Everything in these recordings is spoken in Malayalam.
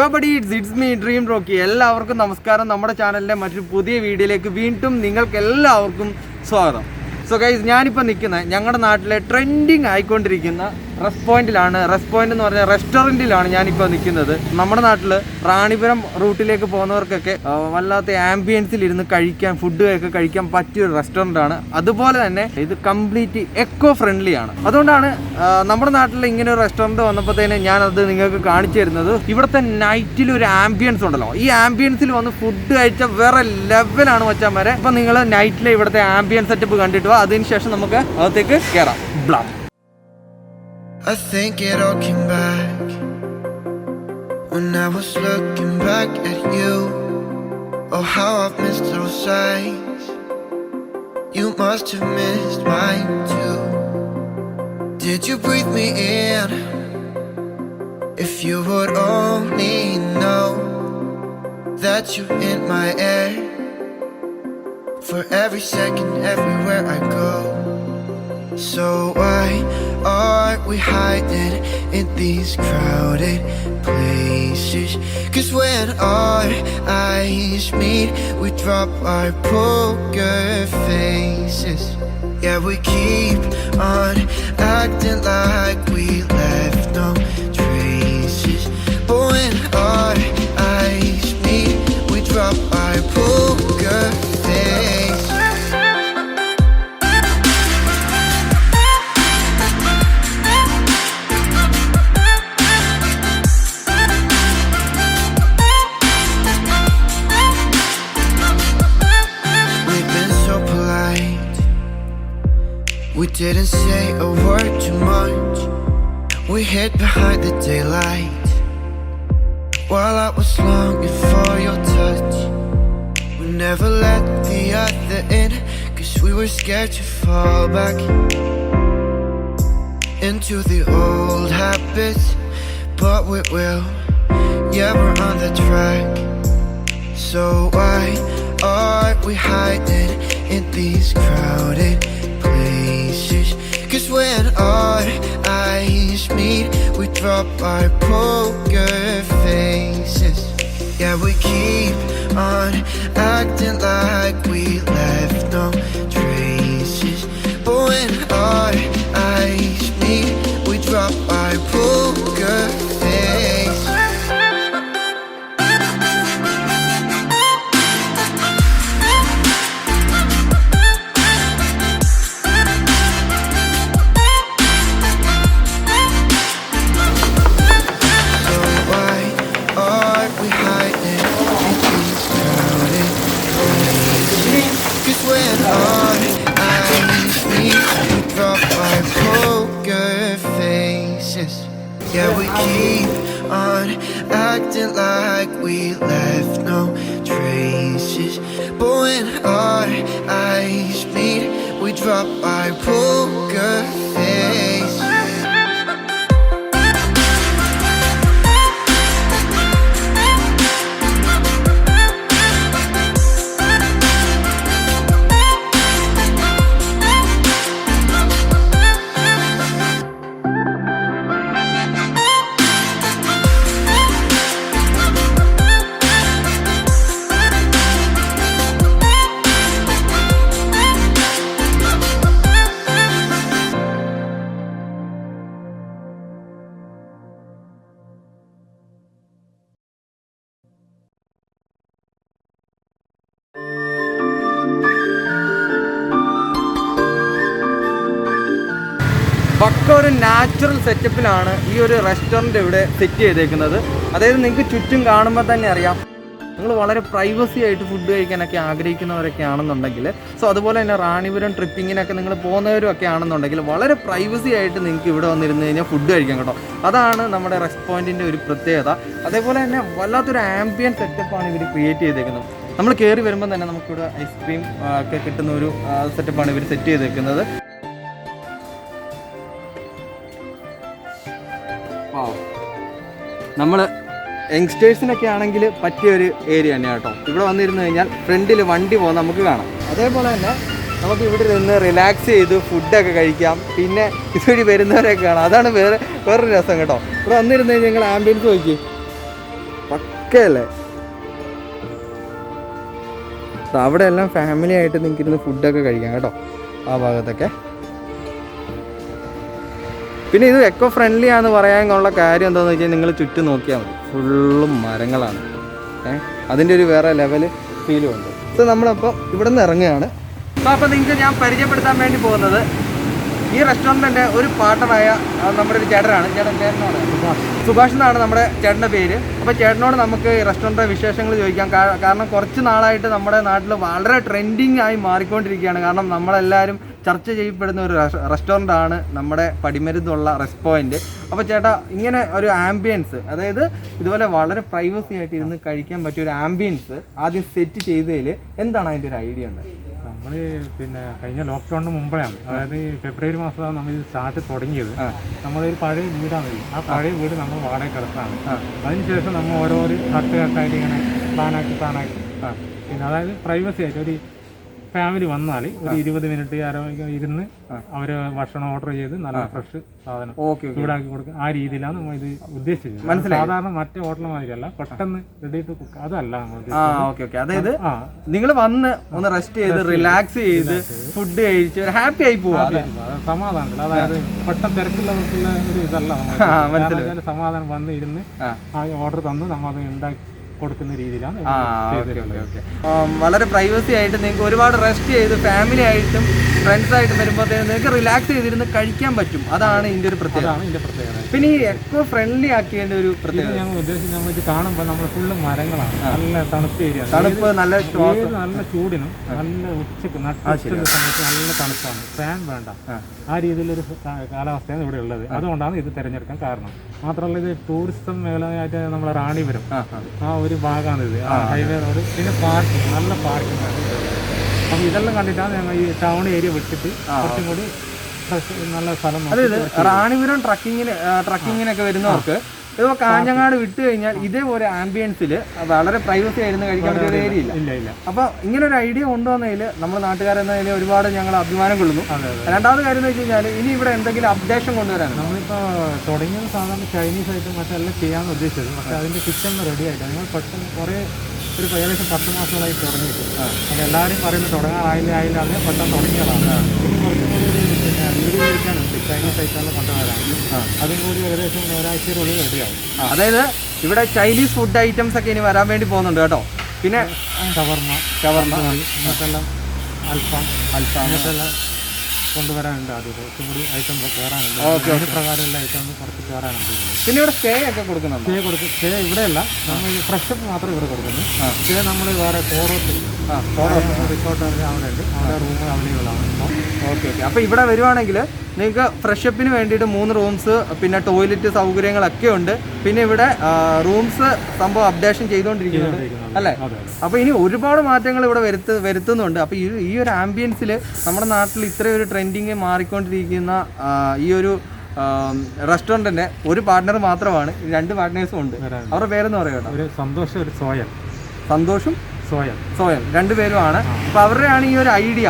യോ buddies, it's me dream Rocky. എല്ലാവർക്കും നമസ്കാരം. നമ്മുടെ ചാനലിൻ്റെ മറ്റൊരു പുതിയ വീഡിയോയിലേക്ക് വീണ്ടും നിങ്ങൾക്ക് എല്ലാവർക്കും സ്വാഗതം. സോ ഗൈസ്, ഞാനിപ്പോൾ നിൽക്കുന്നത് ഞങ്ങളുടെ നാട്ടിലെ ട്രെൻഡിങ് ആയിക്കൊണ്ടിരിക്കുന്ന റെസ്റ്റ് പോയിന്റിലാണ്. റെസ്റ്റ് പോയിന്റ് എന്ന് പറഞ്ഞാൽ റെസ്റ്റോറൻറ്റിലാണ് ഞാനിപ്പോൾ നിൽക്കുന്നത്. നമ്മുടെ നാട്ടിൽ റാണിപുരം റൂട്ടിലേക്ക് പോകുന്നവർക്കൊക്കെ വല്ലാത്ത ആംബിയൻസിൽ ഇരുന്ന് കഴിക്കാൻ, ഫുഡ് ഒക്കെ കഴിക്കാൻ പറ്റിയൊരു റെസ്റ്റോറൻ്റ് ആണ്. അതുപോലെ തന്നെ ഇത് കംപ്ലീറ്റ് എക്കോ ഫ്രണ്ട്ലി ആണ്. അതുകൊണ്ടാണ് നമ്മുടെ നാട്ടിൽ ഇങ്ങനെ ഒരു റെസ്റ്റോറൻറ്റ് വന്നപ്പോഴത്തേന് ഞാനത് നിങ്ങൾക്ക് കാണിച്ചു തരുന്നത്. ഇവിടുത്തെ നൈറ്റിൽ ഒരു ആംബിയൻസ് ഉണ്ടല്ലോ, ഈ ആംബിയൻസിൽ വന്ന് ഫുഡ് കഴിച്ച വേറെ ലെവലാണ് വെച്ചാൽ വരെ. അപ്പം നിങ്ങൾ നൈറ്റിലെ ഇവിടുത്തെ ആംബിയൻസ് സെറ്റപ്പ് കണ്ടിട്ട് വാ, അതിനുശേഷം നമുക്ക് അകത്തേക്ക് കയറാം. ബ്ലാം. I think it all came back when I was looking back at you. Oh, how I've missed those sights. You must have missed mine too. Did you breathe me in? If you would only know that you're in my air for every second, everywhere I go. So why are we hiding in these crowded places? 'Cause when our eyes meet, we drop our poker faces. Yeah, we keep on acting like we left no traces. But when our eyes meet, we drop our poker faces. We didn't say a word too much. We hid behind the daylight while I was longing for your touch. We never let the other in, 'cause we were scared to fall back into the old habits. But we will, yeah, we're on the track. So why are we hiding in these crowded places? 'Cause when our eyes meet, we drop our poker faces. Yeah, we keep on acting like we left no traces. But when our eyes meet, we drop our poker faces. Yeah, we keep on acting like we left no traces. But when our eyes meet, we drop our poker face. പക്ക ഒരു നാച്ചുറൽ സെറ്റപ്പിലാണ് ഈ ഒരു റെസ്റ്റോറൻറ്റ് ഇവിടെ സെറ്റ് ചെയ്തേക്കുന്നത്. അതായത് നിങ്ങൾക്ക് ചുറ്റും കാണുമ്പോൾ തന്നെ അറിയാം, നിങ്ങൾ വളരെ പ്രൈവസി ആയിട്ട് ഫുഡ് കഴിക്കാനൊക്കെ ആഗ്രഹിക്കുന്നവരൊക്കെ ആണെന്നുണ്ടെങ്കിൽ, സോ അതുപോലെ തന്നെ റാണിപുരം ട്രിപ്പിങ്ങിനൊക്കെ നിങ്ങൾ പോകുന്നവരും ഒക്കെ ആണെന്നുണ്ടെങ്കിൽ വളരെ പ്രൈവസി ആയിട്ട് നിങ്ങൾക്ക് ഇവിടെ വന്നിരുന്ന് കഴിഞ്ഞാൽ ഫുഡ് കഴിക്കാം കേട്ടോ. അതാണ് നമ്മുടെ റെസ്റ്റ് പോയിൻറ്റിൻ്റെ ഒരു പ്രത്യേകത. അതേപോലെ തന്നെ വല്ലാത്തൊരു ആംബിയൻ സെറ്റപ്പാണ് ഇവർ ക്രിയേറ്റ് ചെയ്തേക്കുന്നത്. നമ്മൾ കയറി വരുമ്പോൾ തന്നെ നമുക്കിവിടെ ഐസ്ക്രീം ഒക്കെ കിട്ടുന്ന ഒരു സെറ്റപ്പാണ് ഇവർ സെറ്റ് ചെയ്തേക്കുന്നത്. നമ്മൾ യങ്സ്റ്റേഴ്സിനൊക്കെ ആണെങ്കിൽ പറ്റിയൊരു ഏരിയ തന്നെയാണ് കേട്ടോ. ഇവിടെ വന്നിരുന്നു കഴിഞ്ഞാൽ ഫ്രണ്ടിൽ വണ്ടി പോകുന്ന നമുക്ക് കാണാം. അതേപോലെ തന്നെ നമുക്ക് ഇവിടെ നിന്ന് റിലാക്സ് ചെയ്ത് ഫുഡൊക്കെ കഴിക്കാം. പിന്നെ ഇതുവഴി വരുന്നവരൊക്കെ കാണാം. അതാണ് വേറൊരു രസം കേട്ടോ. ഇവിടെ വന്നിരുന്നു കഴിഞ്ഞാൽ നിങ്ങൾ ആംബിയൻസ് നോക്കി, ഓക്കെ അല്ലേ? അവിടെ എല്ലാം ഫാമിലി ആയിട്ട് നിങ്ങൾക്ക് ഇരുന്ന് ഫുഡൊക്കെ കഴിക്കാം കേട്ടോ, ആ ഭാഗത്തൊക്കെ. പിന്നെ ഇത് എക്കോ ഫ്രണ്ട്ലി ആണെന്ന് പറയാനുള്ള കാര്യം എന്താണെന്ന് വെച്ചാൽ നിങ്ങൾ ചുറ്റും നോക്കിയാൽ മതി, ഫുള്ളും മരങ്ങളാണ്. അതിൻ്റെ ഒരു വേറെ ലെവൽ ഫീലും ഉണ്ട്. സോ നമ്മളപ്പോൾ ഇവിടെ നിന്ന് ഇറങ്ങുകയാണ്. അപ്പോൾ നിങ്ങൾക്ക് ഞാൻ പരിചയപ്പെടുത്താൻ വേണ്ടി പോകുന്നത് ഈ റെസ്റ്റോറൻറ്റിൻ്റെ ഒരു പാർട്ണറായ നമ്മുടെ ഒരു ചേട്ടനാണ്. ചേട്ടനോട് സുഭാഷ് എന്നാണ് നമ്മുടെ ചേട്ടൻ്റെ പേര്. അപ്പോൾ ചേട്ടനോട് നമുക്ക് ഈ റെസ്റ്റോറൻറ്റിൻ്റെ വിശേഷങ്ങൾ ചോദിക്കാം. കാരണം കുറച്ച് നാളായിട്ട് നമ്മുടെ നാട്ടിൽ വളരെ ട്രെൻഡിങ് ആയി മാറിക്കൊണ്ടിരിക്കുകയാണ്. കാരണം നമ്മളെല്ലാവരും ചർച്ച ചെയ്യപ്പെടുന്ന ഒരു റെസ്റ്റോറൻ്റ് ആണ് നമ്മുടെ പടിമരുന്നുള്ള റെസ്റ്റോറൻറ്റ്. അപ്പോൾ ചേട്ടാ, ഇങ്ങനെ ഒരു ആംബിയൻസ്, അതായത് ഇതുപോലെ വളരെ പ്രൈവസി ആയിട്ട് ഇരുന്ന് കഴിക്കാൻ പറ്റിയ ഒരു ആംബിയൻസ് ആദ്യം സെറ്റ് ചെയ്തതിൽ എന്താണ് അതിൻ്റെ ഒരു ഐഡിയ ഉണ്ട്? നമ്മൾ പിന്നെ കഴിഞ്ഞ ലോക്ക്ഡൗണിന് മുമ്പാണ്, അതായത് ഫെബ്രുവരി മാസമാണ് നമ്മൾ ഇത് സ്റ്റാർട്ട് തുടങ്ങിയത്. നമ്മളൊരു പഴയ വീടാണ്, ആ പഴയ വീട് നമ്മൾ വാടകയ്ക്ക് എടുത്താണ്. അതിനുശേഷം നമ്മൾ ഓരോരോ കട്ടായിട്ട് ഇങ്ങനെ പ്ലാനാക്കി പിന്നെ അതായത് പ്രൈവസി ആയിട്ട് ഒരു ഫാമിലി വന്നാൽ ഒരു 20 മിനിറ്റ് ഇരുന്ന് അവർ ഭക്ഷണം ഓർഡർ ചെയ്ത് നല്ല ഫ്രഷ് സാധനം ചൂടാക്കി കൊടുക്കുക. ആ രീതിയിലാണ് നമ്മൾ ഇത് ഉദ്ദേശിച്ചത്. സാധാരണ മറ്റേ ഹോട്ടൽ മാതിരിയല്ല, പെട്ടെന്ന് റെഡി ടു കുക്ക് അതല്ല നമ്മൾ. അതായത് നിങ്ങൾ വന്ന് ഒന്ന് റെസ്റ്റ് ചെയ്ത് റിലാക്സ് ചെയ്ത് ഫുഡ് കഴിച്ച് ഒരു ഹാപ്പി ആയി പോവാം, സമാധാനത്തിൽ. അതായത് പെട്ടെന്ന് തിരക്കുള്ളവർക്കുള്ള ഒരു ഇതല്ല നമ്മൾ. സമാധാനം വന്ന് ഇരുന്ന് ആ ഓർഡർ തന്ന് നമ്മൾ അത് ഉണ്ടാക്കി കൊടുക്കുന്ന രീതിയിലാണ്. വളരെ പ്രൈവസി ആയിട്ട് നിങ്ങൾക്ക് ഒരുപാട് റെസ്റ്റ് ചെയ്ത് ഫാമിലി ആയിട്ടും ഫ്രണ്ട്സ് ആയിട്ടും വരുമ്പോഴത്തേക്കും നിങ്ങൾക്ക് റിലാക്സ് ചെയ്തിരുന്ന് കഴിക്കാൻ പറ്റും. അതാണ് ഇതിൻ്റെ ഒരു പ്രത്യേകത. പിന്നെ ഈ എക്കോ ഫ്രണ്ട്ലി ആക്കിയതിൻ്റെ ഒരു പ്രത്യേകത ഞങ്ങൾ ഉദ്ദേശിച്ച് നമ്മൾ ഇത് കാണുമ്പോൾ നമ്മൾ ഫുള്ള് മരങ്ങളാണ്, നല്ല തണുത്ത ഏരിയ, തണുപ്പ് നല്ല നല്ല ചൂടിനും നല്ല ഉച്ചക്ക് നട്ടുള്ള സമയത്ത് നല്ല തണുപ്പാണ്, ഫാൻ വേണ്ട, ആ രീതിയിലൊരു കാലാവസ്ഥയാണ് ഇവിടെ ഉള്ളത്. അതുകൊണ്ടാണ് ഇത് തിരഞ്ഞെടുക്കാൻ കാരണം. മാത്രമല്ല ഇത് ടൂറിസം മേഖലയായിട്ട് നമ്മളെ റാണിപുരം ആ ഒരു ഭാഗമാണ് ഇത്, ഹൈവേ റോഡ്. പിന്നെ പാർക്കിംഗ്, നല്ല പാർക്കിംഗ് ആണ്. അപ്പോൾ ഇതെല്ലാം കണ്ടിട്ടാണ് ഞങ്ങൾ ഈ ടൗൺ ഏരിയ വിട്ടിട്ട് കുറച്ചും കൂടി നല്ല സ്ഥലം. അതായത് റാണിപുരം ട്രക്കിങ്ങിനൊക്കെ വരുന്നവർക്ക് ഇപ്പോൾ കാഞ്ഞങ്ങാട് വിട്ട് കഴിഞ്ഞാൽ ഇതേപോലെ ആംബിയൻസിൽ വളരെ പ്രൈവസി ആയിരുന്നു കഴിക്കാൻ പറ്റിയ ഏരിയ ഇല്ല. അപ്പോൾ ഇങ്ങനെ ഒരു ഐഡിയ കൊണ്ടുവന്നതിൽ നമ്മുടെ നാട്ടുകാരെന്നതിൽ ഒരുപാട് ഞങ്ങൾ അഭിമാനം കൊള്ളുന്നു. രണ്ടാമത് കാര്യം എന്ന് വെച്ച് കഴിഞ്ഞാൽ ഇനി ഇവിടെ എന്തെങ്കിലും അപ്ഡേഷൻ കൊണ്ടുവരാൻ നമ്മളിപ്പോൾ തുടങ്ങിയത് സാധാരണ ചൈനീസ് ആയിട്ട് മറ്റെല്ലാം ചെയ്യാമെന്ന് ഉദ്ദേശിച്ചത്. പക്ഷേ അതിൻ്റെ കിച്ചൺ റെഡി ആയിട്ട് നിങ്ങൾ പെട്ടെന്ന് കുറേ ഒരു ഏകദേശം 10 മാസങ്ങളായി തുടങ്ങിയിട്ട്. അപ്പോൾ എല്ലാവരും പറയുന്നത് തുടങ്ങാനായില്ല അതിനെ പെട്ടെന്ന് തുടങ്ങിയതാണ്. ഇനി കുറച്ചും കൂടി പിന്നെ വീട് കഴിക്കാനുണ്ട്, ചൈനീസ് ഐറ്റമെല്ലാം കൊണ്ടുവരാനുണ്ട്. അതും കൂടി ഏകദേശം ഒരാഴ്ചയിലുള്ളിൽ റെഡിയാവും. അതായത് ഇവിടെ ചൈനീസ് ഫുഡ് ഐറ്റംസ് ഒക്കെ ഇനി വരാൻ വേണ്ടി പോകുന്നുണ്ട് കേട്ടോ. പിന്നെ ഷവർമ ഇങ്ങനത്തെല്ലാം അൽഫാം ഇങ്ങനത്തെല്ലാം കൊണ്ടുവരാനുണ്ട്. അത് കുറച്ചും കൂടി ഐറ്റം കയറാനുണ്ട്. അതിന് പ്രകാരമുള്ള ഐറ്റം കുറച്ച് കയറാനുണ്ട്. പിന്നെ ഇവിടെ സ്റ്റേ ഒക്കെ കൊടുക്കുന്നുണ്ട്. സ്റ്റേ ഇവിടെയല്ല, നമ്മൾ ഫ്രഷപ്പ് മാത്രം ഇവിടെ കൊടുക്കുന്നു. സ്റ്റേ നമ്മൾ വേറെ റിസോർട്ട് അവിടെ ഉണ്ട്, അവിടെ റൂം അവൈലബിൾ ആണ്. ഓക്കെ. അപ്പോൾ ഇവിടെ വരുവാണെങ്കിൽ നിങ്ങൾക്ക് ഫ്രഷപ്പിന് വേണ്ടിയിട്ട് 3 റൂംസ്, പിന്നെ ടോയ്ലറ്റ് സൗകര്യങ്ങളൊക്കെ ഉണ്ട്. പിന്നെ ഇവിടെ റൂംസ് സംഭവം അപ്ഡേഷൻ ചെയ്തുകൊണ്ടിരിക്കുന്നുണ്ട് അല്ലേ? അപ്പോൾ ഇനി ഒരുപാട് മാറ്റങ്ങൾ ഇവിടെ വരുത്തുന്നുണ്ട്. അപ്പോൾ ഈ ഒരു ആംബിയൻസിൽ നമ്മുടെ നാട്ടിൽ ഇത്രയും ഒരു ട്രെൻഡിങ് മാറിക്കൊണ്ടിരിക്കുന്ന ഈ ഒരു റെസ്റ്റോറൻറ്റിൻ്റെ ഒരു പാർട്ട്ണർ മാത്രമാണ്, 2 പാർട്ട്നേഴ്സും ഉണ്ട്. അവരുടെ പേരെന്ന് പറയുക ഒരു സന്തോഷം, ഒരു സന്തോഷും സോയം 2 പേരുമാണ്. അപ്പോൾ അവരുടെയാണ് ഈ ഒരു ഐഡിയ.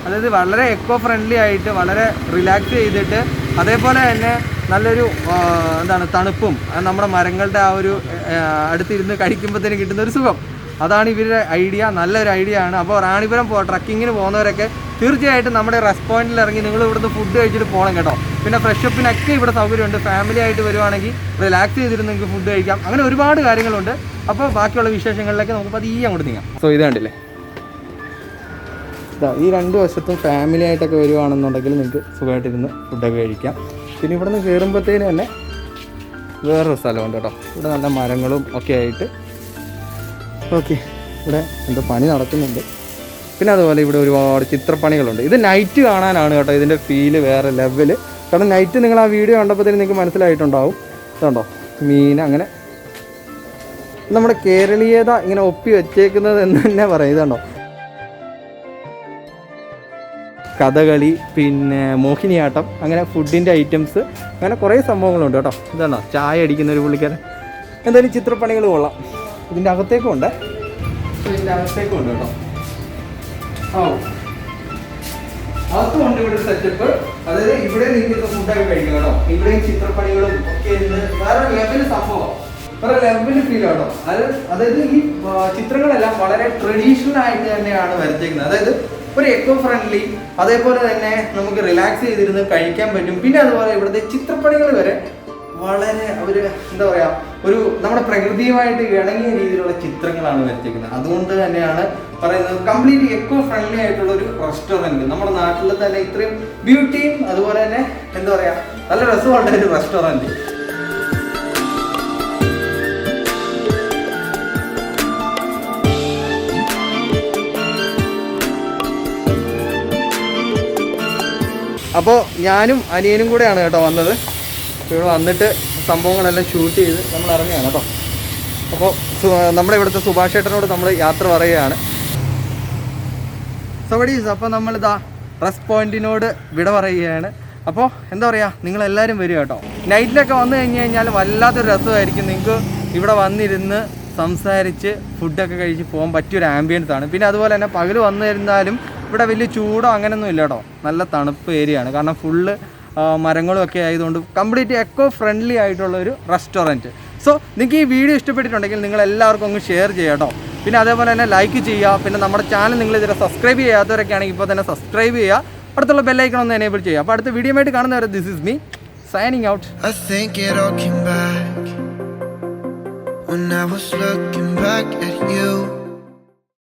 അതായത് വളരെ എക്കോ ഫ്രണ്ട്ലി ആയിട്ട് വളരെ റിലാക്സ് ചെയ്തിട്ട് അതേപോലെ തന്നെ നല്ലൊരു തണുപ്പും നമ്മുടെ മരങ്ങളുടെ ആ ഒരു അടുത്തിരുന്ന് കഴിക്കുമ്പോഴത്തേന് കിട്ടുന്ന ഒരു സുഖം, അതാണ് ഇവരുടെ ഐഡിയ. നല്ലൊരു ഐഡിയ ആണ്. അപ്പോൾ റാണിപുരം ട്രക്കിങ്ങിന് പോകുന്നവരൊക്കെ തീർച്ചയായിട്ടും നമ്മുടെ റെസ്റ്റോറൻറ്റിൽ ഇറങ്ങി നിങ്ങൾ ഇവിടുന്ന് ഫുഡ് കഴിച്ചിട്ട് പോകണം കേട്ടോ. പിന്നെ ഫ്രഷപ്പിനൊക്കെ ഇവിടെ സൗകര്യമുണ്ട്. ഫാമിലി ആയിട്ട് വരുവാണെങ്കിൽ റിലാക്സ് ചെയ്തിരുന്ന് നിങ്ങൾക്ക് ഫുഡ് കഴിക്കാം. അങ്ങനെ ഒരുപാട് കാര്യങ്ങളുണ്ട്. അപ്പോൾ ബാക്കിയുള്ള വിശേഷങ്ങളിലേക്ക് നമുക്ക് പതിയെ അങ്ങോട്ട് നീങ്ങാം. സോ ഇത് കണ്ടില്ലേ, ഈ 2 വശത്തും ഫാമിലി ആയിട്ടൊക്കെ വരുവാണെന്നുണ്ടെങ്കിൽ നിങ്ങൾക്ക് സുഖമായിട്ടിരുന്ന് ഫുഡൊക്കെ കഴിക്കാം. പിന്നെ ഇവിടെ നിന്ന് കയറുമ്പോഴത്തേന് തന്നെ വേറൊരു സ്ഥലമുണ്ട് കേട്ടോ. ഇവിടെ നല്ല മരങ്ങളും ഒക്കെ ആയിട്ട്. ഓക്കെ, ഇവിടെ എന്തോ പണി നടക്കുന്നുണ്ട്. പിന്നെ അതുപോലെ ഇവിടെ ഒരുപാട് ചിത്രപ്പണികളുണ്ട്. ഇത് നൈറ്റ് കാണാനാണ് കേട്ടോ ഇതിൻ്റെ ഫീല് വേറെ ലെവല്. കാരണം നൈറ്റ് നിങ്ങൾ ആ വീഡിയോ കണ്ടപ്പോഴത്തേന് നിങ്ങൾക്ക് മനസ്സിലായിട്ടുണ്ടാവും. ഇതുണ്ടോ മീൻ, അങ്ങനെ നമ്മുടെ കേരളീയത ഇങ്ങനെ ഒപ്പി വെച്ചേക്കുന്നത് എന്ന് തന്നെ പറയും. ഇതുണ്ടോ കഥകളി, പിന്നെ മോഹിനിയാട്ടം, അങ്ങനെ ഫുഡിൻ്റെ ഐറ്റംസ്, അങ്ങനെ കുറേ സംഭവങ്ങളുണ്ട് കേട്ടോ. ഇതാണോ ചായ അടിക്കുന്ന ഒരു പുള്ളിക്കാരൻ. എന്തായാലും ചിത്രപ്പണികൾ കൊള്ളാം. ഇതിൻ്റെ അകത്തേക്കും ഉണ്ട് കേട്ടോ. അകത്തുമുണ്ട് ഇവിടെ സെറ്റപ്പ്. അതായത് ഇവിടെ നിങ്ങൾക്ക് ഫുഡൊക്കെ കഴിക്കാം കേട്ടോ. ഇവിടെയും ചിത്രപ്പണികളും ഒക്കെ വേറെ ലെവൽ സംഭവം. ഒരു ലെവല് ഫീൽ ആണോ അതായത് ഈ ചിത്രങ്ങളെല്ലാം വളരെ ട്രഡീഷണൽ ആയിട്ട് തന്നെയാണ് വരച്ചേക്കുന്നത്. അതായത് ഒരു എക്കോ ഫ്രണ്ട്ലി, അതേപോലെ തന്നെ നമുക്ക് റിലാക്സ് ചെയ്തിരുന്ന് കഴിക്കാൻ പറ്റും. പിന്നെ അതുപോലെ ഇവിടുത്തെ ചിത്രപ്പണികൾ വരെ വളരെ ഒരു എന്താ പറയുക, ഒരു നമ്മുടെ പ്രകൃതിയുമായിട്ട് ഇണങ്ങിയ രീതിയിലുള്ള ചിത്രങ്ങളാണ് വരച്ചിരിക്കുന്നത്. അതുകൊണ്ട് തന്നെയാണ് പറയുന്നത് കംപ്ലീറ്റ് എക്കോ ഫ്രണ്ട്ലി ആയിട്ടുള്ള ഒരു റെസ്റ്റോറൻറ്റ്. നമ്മുടെ നാട്ടിൽ തന്നെ ഇത്രയും ബ്യൂട്ടിയും അതുപോലെ തന്നെ എന്താ പറയുക നല്ല രസമുള്ള ഒരു റെസ്റ്റോറൻറ്റ്. അപ്പോൾ ഞാനും അനിയനും കൂടെയാണ് കേട്ടോ വന്നത്. ഇവിടെ വന്നിട്ട് സംഭവങ്ങളെല്ലാം ഷൂട്ട് ചെയ്ത് നമ്മൾ ഇറങ്ങിയാണ് കേട്ടോ. അപ്പോൾ നമ്മുടെ ഇവിടുത്തെ സുഭാഷ് ചേട്ടനോട് നമ്മൾ യാത്ര പറയുകയാണ്. സോഡീസ്, അപ്പോൾ നമ്മളിതാ റെസ്റ്റ് പോയിന്റിനോട് വിട പറയുകയാണ്. അപ്പോൾ എന്താ പറയുക, നിങ്ങളെല്ലാവരും വരിക കേട്ടോ. നൈറ്റിലൊക്കെ വന്നു കഴിഞ്ഞാൽ വല്ലാത്തൊരു രസമായിരിക്കും. നിങ്ങൾക്ക് ഇവിടെ വന്നിരുന്ന് സംസാരിച്ച് ഫുഡൊക്കെ കഴിച്ച് പോകാൻ പറ്റിയൊരു ആംബിയൻസ് ആണ്. പിന്നെ അതുപോലെ തന്നെ പകൽ വന്നിരുന്നാലും ഇവിടെ വലിയ ചൂടോ അങ്ങനെയൊന്നും ഇല്ല കേട്ടോ. നല്ല തണുപ്പ് ഏരിയയാണ്. കാരണം ഫുള്ള് മരങ്ങളും ഒക്കെ ആയതുകൊണ്ട് കംപ്ലീറ്റ് എക്കോ ഫ്രണ്ട്ലി ആയിട്ടുള്ള ഒരു റെസ്റ്റോറൻറ്റ്. സോ നിങ്ങൾക്ക് ഈ വീഡിയോ ഇഷ്ടപ്പെട്ടിട്ടുണ്ടെങ്കിൽ നിങ്ങൾ എല്ലാവർക്കും ഒന്ന് ഷെയർ ചെയ്യുക കേട്ടോ. പിന്നെ അതേപോലെ തന്നെ ലൈക്ക് ചെയ്യുക. പിന്നെ നമ്മുടെ ചാനൽ നിങ്ങൾ ഇതുവരെ സബ്സ്ക്രൈബ് ചെയ്യാത്തവരൊക്കെ ആണെങ്കിൽ ഇപ്പോൾ തന്നെ സബ്സ്ക്രൈബ് ചെയ്യുക. അടുത്തുള്ള ബെല്ലൈക്കൺ ഒന്ന് എനേബിൾ ചെയ്യുക. അപ്പോൾ അടുത്ത വീഡിയോ ആയിട്ട് കാണുന്നവരെ this is me signing out. I think it all came back when I was looking back at you.